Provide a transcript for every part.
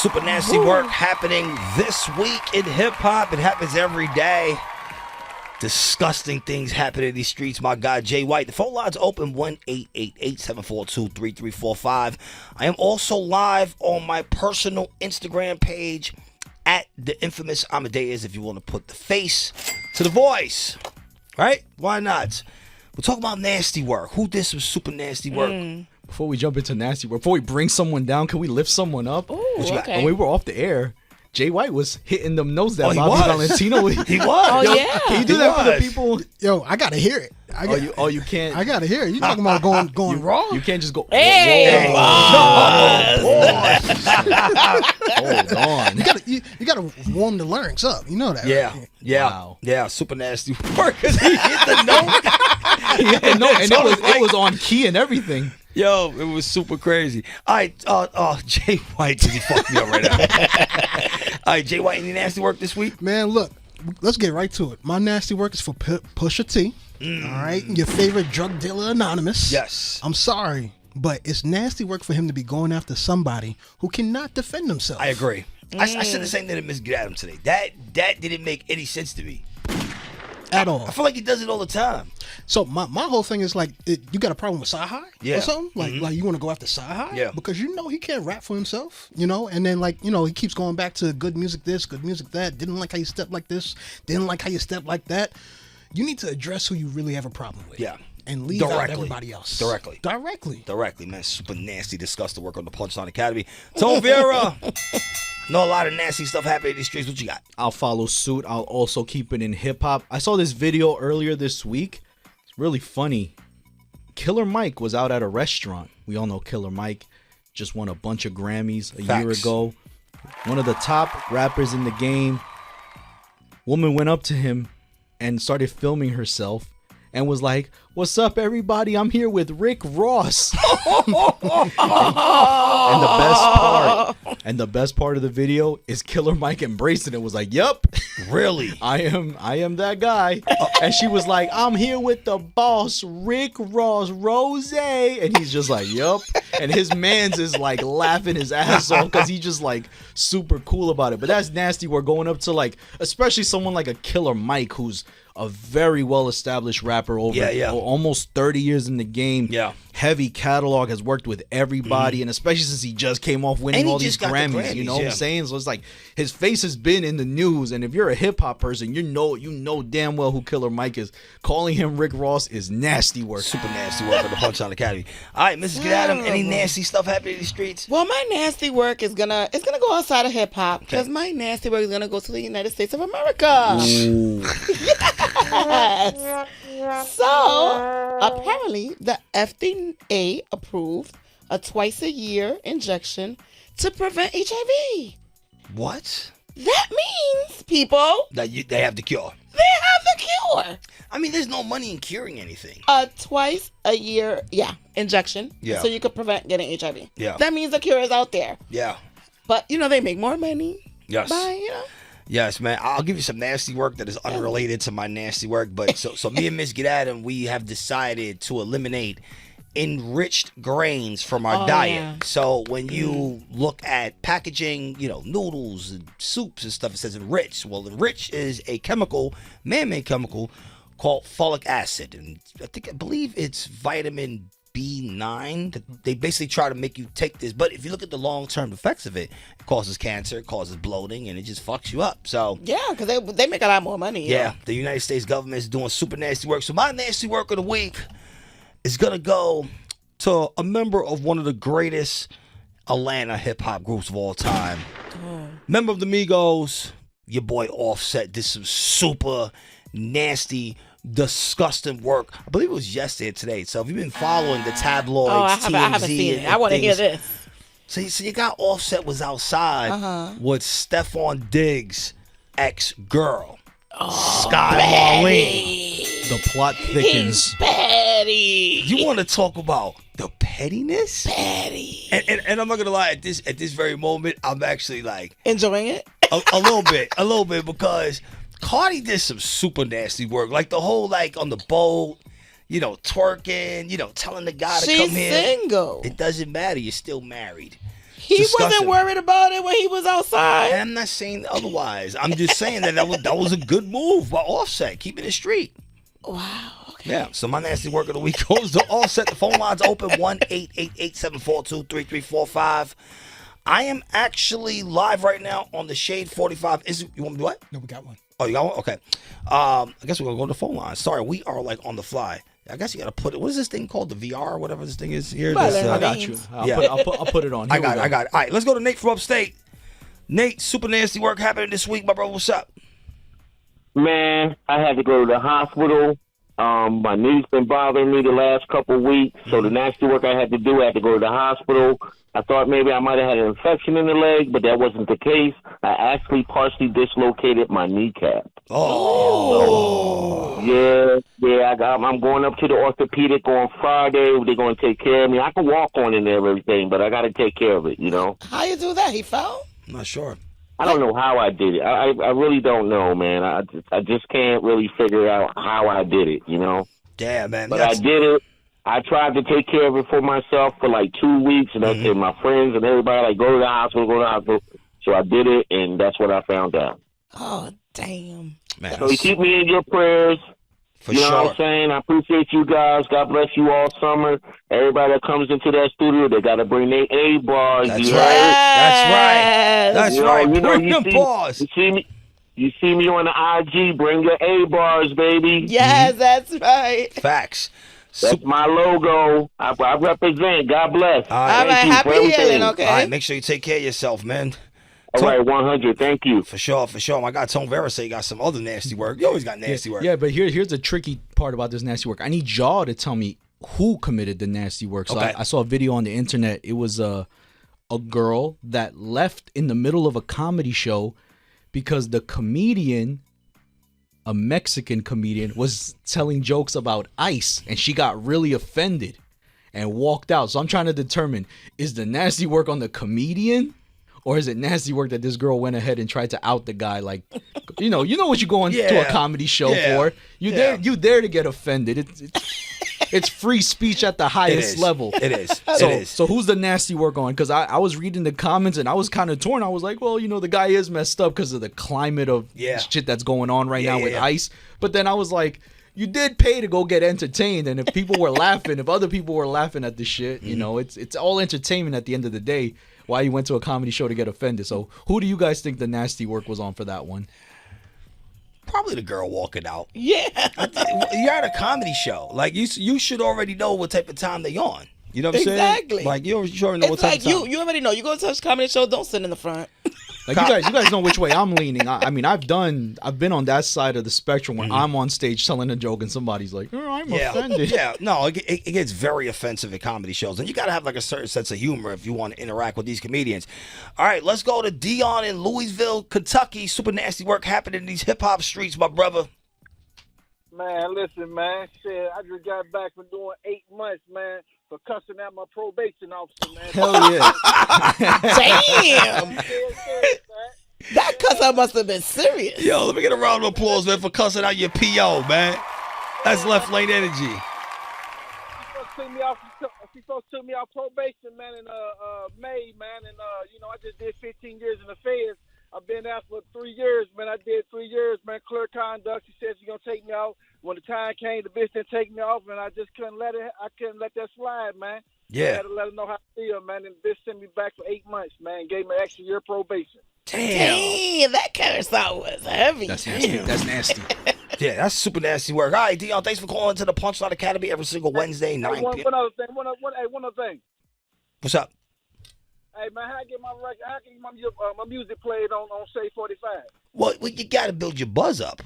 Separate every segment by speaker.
Speaker 1: Super nasty work happening this week in hip-hop. It happens every day. Disgusting things happen in these streets. My guy, Jay White. The phone line's open, 1-888-742-3345. I am also live on my personal Instagram page at the Inphamus Amadeuz if you want to put the face to the voice. Right? Why not? We're talking about nasty work. Who did some super nasty work?
Speaker 2: Before we jump into nasty work, before we bring someone down, can we lift someone up?
Speaker 3: Ooh, okay.
Speaker 2: When we were off the air, Jay White was hitting them notes that
Speaker 1: he
Speaker 2: Bobby
Speaker 1: was.
Speaker 2: Valentino.
Speaker 1: He was.
Speaker 3: Oh,
Speaker 2: Yo,
Speaker 3: yeah.
Speaker 2: Can you do
Speaker 1: He
Speaker 2: that for the
Speaker 1: was.
Speaker 2: people?
Speaker 4: Yo, I gotta hear it.
Speaker 2: You can't.
Speaker 4: I gotta hear it. You talking about going raw?
Speaker 2: You can't just go.
Speaker 3: Hey,
Speaker 2: Hold on.
Speaker 4: You gotta warm the larynx up. You know that.
Speaker 1: Yeah,
Speaker 4: right?
Speaker 1: yeah,
Speaker 2: Wow.
Speaker 1: yeah. Super nasty work. He hit the note.
Speaker 2: and it was on key and everything.
Speaker 1: Yo, it was super crazy. All right, Jay White, because he fucked me up right now. All right, Jay White, any nasty work this week?
Speaker 4: Man, look, let's get right to it. My nasty work is for Pusha T. All right, your favorite drug dealer anonymous.
Speaker 1: Yes.
Speaker 4: I'm sorry, but it's nasty work for him to be going after somebody who cannot defend himself.
Speaker 1: I agree. I said the same thing to Miss Adam today. That didn't make any sense to me.
Speaker 4: At all.
Speaker 1: I feel like he does it all the time.
Speaker 4: So my whole thing is like, you got a problem with Sci-Hi
Speaker 1: Yeah.
Speaker 4: or something? Like you want to go after Sci-Hi?
Speaker 1: Yeah.
Speaker 4: Because you know he can't rap for himself, you know? And then he keeps going back to good music this, good music that. Didn't like how you step like this. Didn't like how you step like that. You need to address who you really have a problem with.
Speaker 1: Yeah.
Speaker 4: And leave out
Speaker 1: Directly.
Speaker 4: everybody else.
Speaker 1: Directly, man. Super nasty, disgusting work on the Punchline Academy. Tone Vera. Know a lot of nasty stuff happening in these streets. What you got?
Speaker 2: I'll follow suit. I'll also keep it in hip hop. I saw this video earlier this week. It's really funny. Killer Mike was out at a restaurant. We all know Killer Mike just won a bunch of Grammys a year ago. One of the top rappers in the game. Woman went up to him and started filming herself and was like, "What's up, everybody? I'm here with Rick Ross." And the best part of the video is Killer Mike embracing it. Was like, "Yep,
Speaker 1: Really?
Speaker 2: I am that guy." And she was like, "I'm here with the boss, Rick Ross, Rose," and he's just like, "Yup." And his man's is like laughing his ass off because he's just like super cool about it. But that's nasty. We're going up to like, especially someone like a Killer Mike, who's a very well-established rapper over almost 30 years in the game.
Speaker 1: Yeah.
Speaker 2: Heavy catalog, has worked with everybody, and especially since he just came off winning
Speaker 1: And he
Speaker 2: all these
Speaker 1: just got the
Speaker 2: Grammys, you know what I'm
Speaker 1: yeah.
Speaker 2: saying? So it's like his face has been in the news, and if you're a hip-hop person, you know damn well who Killer Mike is. Calling him Rick Ross is nasty work.
Speaker 1: Super nasty work on the Punchline Academy. All right, Mrs. Adam, any nasty stuff happening in these streets?
Speaker 3: Well, my nasty work is gonna go outside of hip hop because my nasty work is gonna go to the United States of America. Yes. So apparently, the FDA approved a twice-a-year injection to prevent HIV.
Speaker 1: What?
Speaker 3: That means, people,
Speaker 1: That they have the cure.
Speaker 3: they have the cure.
Speaker 1: I mean, there's no money in curing anything.
Speaker 3: A twice-a-year, injection.
Speaker 1: Yeah.
Speaker 3: So you could prevent getting HIV.
Speaker 1: Yeah.
Speaker 3: That means the cure is out there.
Speaker 1: Yeah.
Speaker 3: But, they make more money
Speaker 1: Yes.
Speaker 3: by,
Speaker 1: Yes, man. I'll give you some nasty work that is unrelated to my nasty work. But so me and Miss Adam, we have decided to eliminate enriched grains from our diet.
Speaker 3: Yeah.
Speaker 1: So when you look at packaging, noodles and soups and stuff, it says enriched. Well, enriched is a chemical, man-made chemical called folic acid, and I believe it's vitamin B9. They basically try to make you take this, but if you look at the long-term effects of it, it causes cancer, it causes bloating, and it just fucks you up. So
Speaker 3: yeah, because they make a lot more money.
Speaker 1: yeah, the United States government is doing super nasty work. So my nasty work of the week is gonna go to a member of one of the greatest Atlanta hip-hop groups of all time. Member of the Migos, your boy Offset did some super nasty, disgusting work. I believe it was yesterday or today. So if you've been following the tabloids,
Speaker 3: I haven't seen it. I want to hear this.
Speaker 1: So you got Offset was outside with Stephon Diggs' ex-girl, Sky Marlene.
Speaker 2: The plot thickens.
Speaker 3: Petty.
Speaker 1: You want to talk about the pettiness?
Speaker 3: Petty.
Speaker 1: And I'm not gonna lie, at this very moment, I'm actually like
Speaker 3: Enjoying it?
Speaker 1: a little bit, because Cardi did some super nasty work, like the whole on the boat, twerking, telling the guy to come
Speaker 3: She's
Speaker 1: here.
Speaker 3: single.
Speaker 1: It doesn't matter, you're still married.
Speaker 3: He wasn't worried about it when he was outside.
Speaker 1: And I'm not saying otherwise. I'm just saying that was a good move by Offset, keeping it street.
Speaker 3: Wow. Okay.
Speaker 1: Yeah. So my nasty work of the week goes to Offset. The phone line's open 1-888-742-3345. I am actually live right now on the Shade 45. You want me to do what?
Speaker 4: No, we got one.
Speaker 1: Oh, you got one? Okay. I guess we're gonna go to the phone line. Sorry, we are like on the fly. I guess you gotta put it. What is this thing called? The VR or whatever this thing is here.
Speaker 2: I got you. I'll put it on.
Speaker 1: I got it. All right, let's go to Nate from upstate. Nate, super nasty work happening this week, my brother. What's up?
Speaker 5: Man, I had to go to the hospital. My knee's been bothering me the last couple of weeks, so the nasty work I had to do, I had to go to the hospital. I thought maybe I might have had an infection in the leg, but that wasn't the case. I actually partially dislocated my kneecap.
Speaker 1: Oh.
Speaker 5: So, yeah. I'm going up to the orthopedic on Friday. They're going to take care of me. I can walk on in there and everything, but I got to take care of it, you know?
Speaker 3: How you do that? He fell?
Speaker 1: I'm not sure.
Speaker 5: I don't know how I did it. I really don't know, man. I just can't really figure out how I did it, you know?
Speaker 1: Damn, man.
Speaker 5: But I did it. I tried to take care of it for myself for like 2 weeks, and I said my friends and everybody, like, go to the hospital. So I did it, and that's what I found out.
Speaker 3: Oh, damn.
Speaker 1: Man,
Speaker 5: so you keep me in your prayers.
Speaker 1: For
Speaker 5: you know
Speaker 1: sure.
Speaker 5: what I'm saying? I appreciate you guys. God bless you all summer. Everybody that comes into that studio, they got to bring their A bars.
Speaker 1: That's
Speaker 5: you
Speaker 1: right.
Speaker 5: heard?
Speaker 1: That's right. Bring them bars.
Speaker 5: You see me on the IG, bring your A bars, baby.
Speaker 3: Yes, that's right.
Speaker 1: Facts.
Speaker 5: That's my logo. I represent. God bless.
Speaker 1: All right.
Speaker 3: All right, happy healing, okay?
Speaker 1: All right, make sure you take care of yourself, man.
Speaker 5: All right, 100. Thank you.
Speaker 1: For sure. My guy Tone Vera say you got some other nasty work. You always got nasty work.
Speaker 2: Yeah, but here's the tricky part about this nasty work. I need y'all to tell me who committed the nasty work. So
Speaker 1: Okay.
Speaker 2: I saw a video on the internet. It was a girl that left in the middle of a comedy show because the comedian, a Mexican comedian, was telling jokes about ice, and she got really offended and walked out. So I'm trying to determine, is the nasty work on the comedian, or is it nasty work that this girl went ahead and tried to out the guy? Like, you know what you're going to a comedy show for. You there to get offended. It's free speech at the highest level.
Speaker 1: It is.
Speaker 2: So who's the nasty work on? Because I was reading the comments and I was kind of torn. I was like, well, the guy is messed up because of the climate of shit that's going on right now with ice. But then I was like, you did pay to go get entertained, and if people were laughing, if other people were laughing at the shit, it's all entertainment at the end of the day. Why you went to a comedy show to get offended? So who do you guys think the nasty work was on for that one?
Speaker 1: Probably the girl walking out.
Speaker 3: Yeah.
Speaker 1: You're at a comedy show. Like, you should already know what type of time they on. You know what I'm saying?
Speaker 3: Exactly.
Speaker 1: Like, you already know what
Speaker 3: It's
Speaker 1: type
Speaker 3: like
Speaker 1: of time.
Speaker 3: you already know. You go to a comedy show, don't sit in the front.
Speaker 2: Like you guys know which way I'm leaning. I mean, I've been on that side of the spectrum when I'm on stage telling a joke and somebody's like, oh, I'm offended.
Speaker 1: Yeah, no, it gets very offensive at comedy shows, and you gotta have like a certain sense of humor if you want to interact with these comedians. All right, let's go to Dion in Louisville, Kentucky. Super nasty work happening in these hip hop streets, my brother.
Speaker 6: Man, listen, man. Shit, I just got back from doing 8 months, man, for cussing at my probation officer, man.
Speaker 2: Hell yeah.
Speaker 3: Damn. That cuss out must have been serious.
Speaker 1: Yo, let me get a round of applause, man, for cussing out your PO, man. That's left lane energy.
Speaker 6: She supposed to took me off probation, man, in May, man, and I just did 15 years in the feds. I've been there for 3 years, man. I did 3 years, man. Clear conduct. She said she's gonna take me out. When the time came, the bitch didn't take me off, and I just couldn't let it. I couldn't let that slide, man. I had to let her know how I feel, man. And the bitch sent me back for 8 months, man. Gave me an extra year probation.
Speaker 3: Damn, that curse out was heavy.
Speaker 2: That's nasty. That's nasty.
Speaker 1: Yeah, that's super nasty work. All right, Dion, thanks for calling to the Punchline Academy every single Wednesday, 9 p.m.
Speaker 6: One other thing. One other thing.
Speaker 1: What's up?
Speaker 6: Hey, man, how I get my record? How can my music played on Say 45?
Speaker 1: Well, you got to build your buzz up.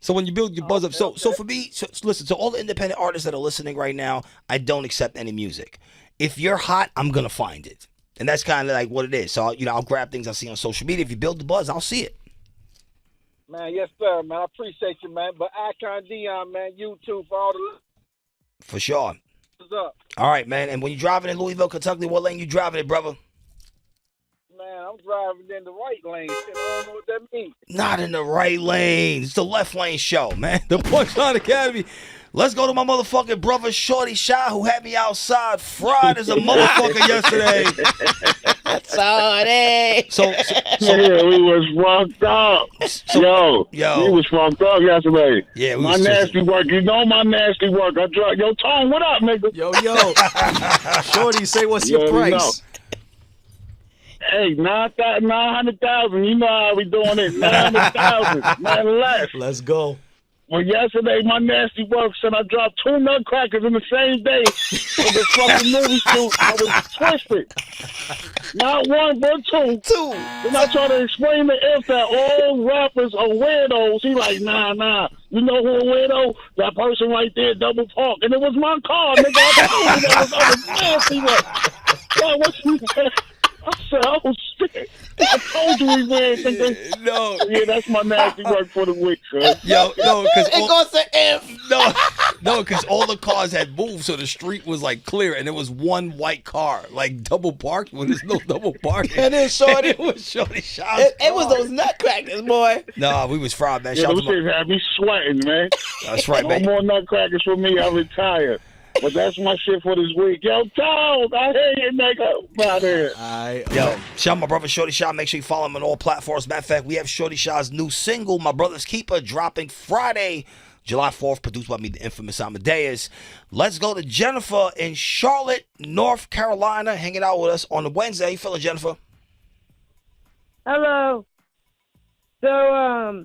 Speaker 1: So when you build your buzz up, so for me, listen, to all the independent artists that are listening right now, I don't accept any music. If you're hot, I'm gonna find it, and that's kind of like what it is. So I'll grab things I see on social media. If you build the buzz, I'll see it.
Speaker 6: Man, yes sir, man. I appreciate you, man. But Icon Dion, man, you too for all the.
Speaker 1: For sure.
Speaker 6: What's up?
Speaker 1: All right, man. And when you're driving in Louisville, Kentucky, what lane you driving in, brother?
Speaker 6: Man, I'm driving in the right lane. Shit, I don't know what that means.
Speaker 1: Not in the right lane. It's the left lane show, man. The Punchline Academy. Let's go to my motherfucking brother, Shorty Shy, who had me outside fried as a motherfucker yesterday.
Speaker 3: Sorry.
Speaker 1: So
Speaker 5: Yeah, we was fucked up. Yo, we was fucked up yesterday.
Speaker 1: Yeah, we
Speaker 5: my
Speaker 1: was
Speaker 5: nasty work. You know my nasty work. I drunk. Yo, Tone, what up, nigga?
Speaker 2: Yo. Shorty, say what's your
Speaker 5: Yeah,
Speaker 2: price?
Speaker 5: Hey, 900,000. You know how we doing it. 900,000, nothing less.
Speaker 2: Let's go.
Speaker 5: Well, yesterday, my nasty work said I dropped 2 Nutcrackers in the same day for the fucking movie shoot. I was twisted. Not one, but 2. Then I tried to explain to If that all rappers are weirdos. He like, nah. You know who a weirdo? That person right there, double park. And it was my car, nigga. I was nasty work. Yo, what you said? I said, oh, shit. I told you we ran, nigga.
Speaker 1: no,
Speaker 5: Yeah, that's my nasty work for the week, son.
Speaker 1: yo, no, because
Speaker 3: It goes to If.
Speaker 1: no, because all the cars had moved, so the street was like clear, and there was one white car, like double parked when there's no double parking.
Speaker 3: And then Shorty.
Speaker 1: It was Shorty Shop's
Speaker 3: It was
Speaker 1: car.
Speaker 3: those Nutcrackers, boy.
Speaker 1: Nah, we was fried, man.
Speaker 5: Yeah,
Speaker 1: Shout
Speaker 5: those
Speaker 1: out to
Speaker 5: shit had me sweating, man.
Speaker 1: That's right,
Speaker 5: No
Speaker 1: man.
Speaker 5: more Nutcrackers for me. I retired. But that's my shit for this week. Yo, Tom, I hear you, nigga. Out here.
Speaker 1: Yo, shout out my brother Shorty Shaw. Make sure you follow him on all platforms. Matter of fact, we have Shorty Shaw's new single, My Brother's Keeper, dropping Friday, July 4th, produced by me, the Inphamus Amadeuz. Let's go to Jennifer in Charlotte, North Carolina, hanging out with us on the Wednesday. How you feeling, Jennifer?
Speaker 7: Hello. So,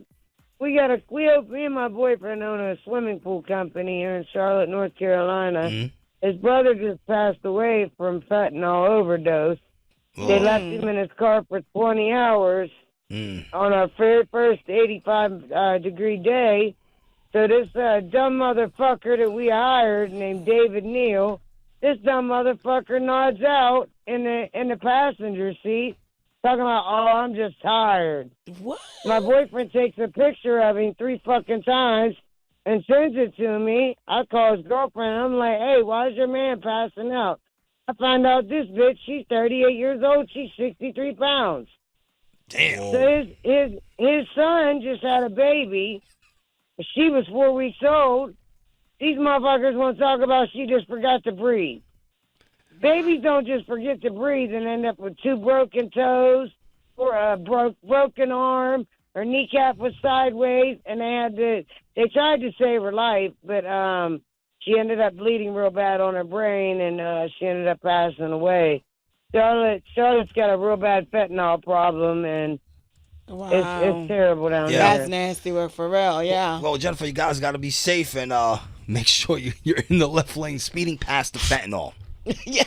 Speaker 7: me and my boyfriend own a swimming pool company here in Charlotte, North Carolina.
Speaker 1: Mm-hmm.
Speaker 7: His brother just passed away from fentanyl overdose. They left him in his car for 20 hours on our very first 85-degree day. So this dumb motherfucker that we hired named David Neal, this dumb motherfucker nods out in the passenger seat, talking about, oh, I'm just tired.
Speaker 3: What?
Speaker 7: My boyfriend takes a picture of him 3 fucking times and sends it to me. I call his girlfriend. I'm like, hey, why is your man passing out? I find out this bitch, she's 38 years old. She's 63 pounds.
Speaker 1: Damn.
Speaker 7: So his son just had a baby. She was 4 weeks old. These motherfuckers want to talk about she just forgot to breathe. Babies don't just forget to breathe and end up with 2 broken toes or a broken arm. Her kneecap was sideways, and they tried to save her life, but she ended up bleeding real bad on her brain, and she ended up passing away. Charlotte's got a real bad fentanyl problem, and
Speaker 3: Wow.
Speaker 7: it's terrible down
Speaker 1: Yeah.
Speaker 3: That's
Speaker 7: there.
Speaker 3: nasty work for real, yeah.
Speaker 1: Well, Jennifer, you guys got to be safe and make sure you're in the left lane speeding past the fentanyl.
Speaker 3: Yeah.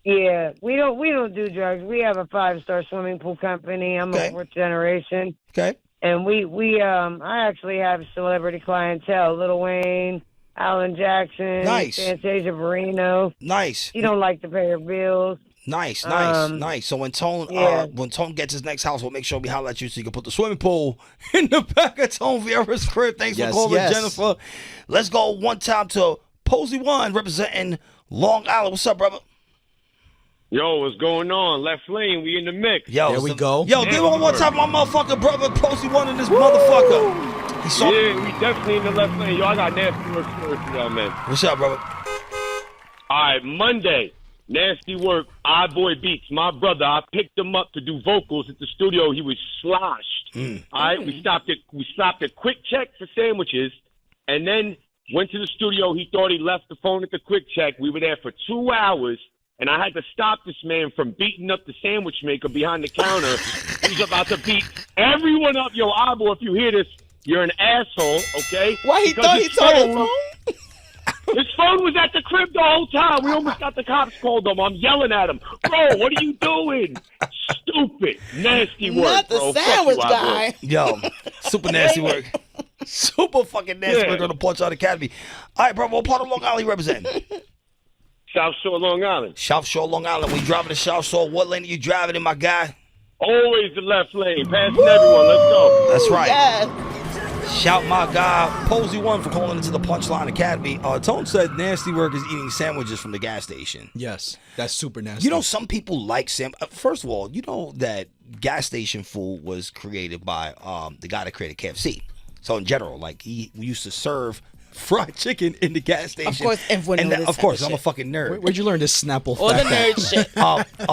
Speaker 7: Yeah, we don't do drugs. We have a 5-star swimming pool company. I'm
Speaker 1: Okay.
Speaker 7: a 4th generation.
Speaker 1: Okay.
Speaker 7: And I actually have celebrity clientele. Lil Wayne, Alan Jackson,
Speaker 1: Nice.
Speaker 7: Fantasia Barrino.
Speaker 1: Nice.
Speaker 7: You don't like to pay your bills.
Speaker 1: Nice. So when Tone gets his next house, we'll make sure we holler at you so you can put the swimming pool in the back of Tone Vieira's crib. Thanks for calling, Jennifer. Let's go one time to Posey One representing Long Island. What's up, brother?
Speaker 8: Yo, what's going on? Left lane, we in the mix.
Speaker 1: Yo,
Speaker 2: There we go.
Speaker 1: Yo, give one more time, my motherfucker brother Posey One and this motherfucker. He's so.
Speaker 8: Yeah, we definitely in the left lane. Yo, I got nasty work stories for y'all, man.
Speaker 1: What's up, brother?
Speaker 8: All right, Monday, nasty work. Boy Beats, my brother. I picked him up to do vocals at the studio. He was sloshed. All right, we stopped at Quick Check for sandwiches, and then went to the studio. He thought he left the phone at the Quick Check. We were there for 2 hours. And I had to stop this man from beating up the sandwich maker behind the counter. He's about to beat everyone up. Yo, Abo, if you hear this, you're an asshole, okay?
Speaker 3: Why he
Speaker 8: Because
Speaker 3: thought he saw his phone?
Speaker 8: His phone was at the crib the whole time. We almost got the cops called him. I'm yelling at him. Bro, what are you doing? Stupid. Nasty work,
Speaker 3: Not the
Speaker 8: bro. Fuck
Speaker 3: sandwich
Speaker 8: you, Abo.
Speaker 3: guy.
Speaker 1: Yo, super nasty work. Super fucking nasty work on the Punchline Academy. All right, bro, what part of Long Island you representing?
Speaker 8: South Shore, Long Island.
Speaker 1: South Shore, Long Island. We driving to South Shore. What lane are you driving in, my guy?
Speaker 8: Always the left lane. Passing everyone. Let's go.
Speaker 1: That's right.
Speaker 3: Yes.
Speaker 1: Shout my guy, Posey One, for calling into the Punchline Academy. Tone said nasty work is eating sandwiches from the gas station.
Speaker 2: Yes, that's super nasty.
Speaker 1: You know, some people like first of all, you know that gas station food was created by the guy that created KFC. So in general, like we used to serve fried chicken in the gas station.
Speaker 3: Of course, everyone knows this
Speaker 1: of
Speaker 3: type
Speaker 1: course,
Speaker 3: of
Speaker 1: I'm a
Speaker 3: shit.
Speaker 1: fucking nerd.
Speaker 2: Where'd you learn this Snapple
Speaker 3: All the
Speaker 2: fact?
Speaker 3: nerd shit.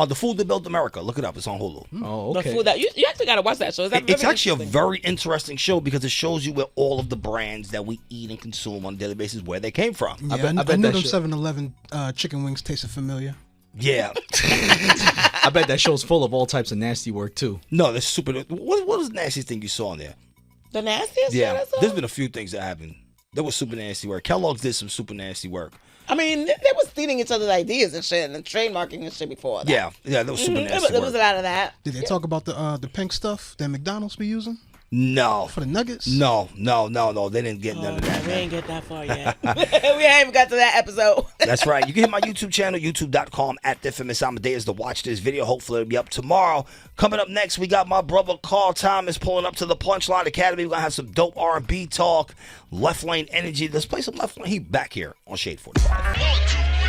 Speaker 1: The Food That Built America. Look it up. It's on Hulu.
Speaker 2: Oh,
Speaker 3: The
Speaker 2: okay.
Speaker 3: food that you actually gotta watch that show.
Speaker 1: It's actually a very interesting show because it shows you where all of the brands that we eat and consume on a daily basis, where they came from.
Speaker 4: Yeah,
Speaker 2: bet
Speaker 4: I knew
Speaker 2: that
Speaker 4: them
Speaker 2: shit-
Speaker 4: 7-Eleven chicken wings tasted familiar.
Speaker 1: Yeah.
Speaker 2: I bet that show's full of all types of nasty work too.
Speaker 1: No, that's super. What was the nastiest thing you saw on there?
Speaker 3: the nastiest shit
Speaker 1: Yeah.
Speaker 3: I saw?
Speaker 1: There's been a few things that happened. There was super nasty work. Kellogg's did some super nasty work.
Speaker 3: I mean, they was stealing each other's ideas and shit and trademarking and shit before that.
Speaker 1: Yeah. There was super
Speaker 3: Mhm.
Speaker 1: nasty
Speaker 3: There was
Speaker 1: work.
Speaker 3: a lot of that.
Speaker 4: Did they talk about the pink stuff that McDonald's be using
Speaker 1: No.
Speaker 4: for the nuggets?
Speaker 1: No. They didn't get none of that.
Speaker 3: We
Speaker 1: man.
Speaker 3: ain't get that far yet. We ain't even got to that episode.
Speaker 1: That's right. You can hit my YouTube channel, youtube.com @Inphamus Amadeuz to watch this video. Hopefully it'll be up tomorrow. Coming up next, we got my brother Carl Thomas pulling up to the Punchline Academy. We're going to have some dope R&B talk, left lane energy. Let's play some left lane. He back here on Shade 45.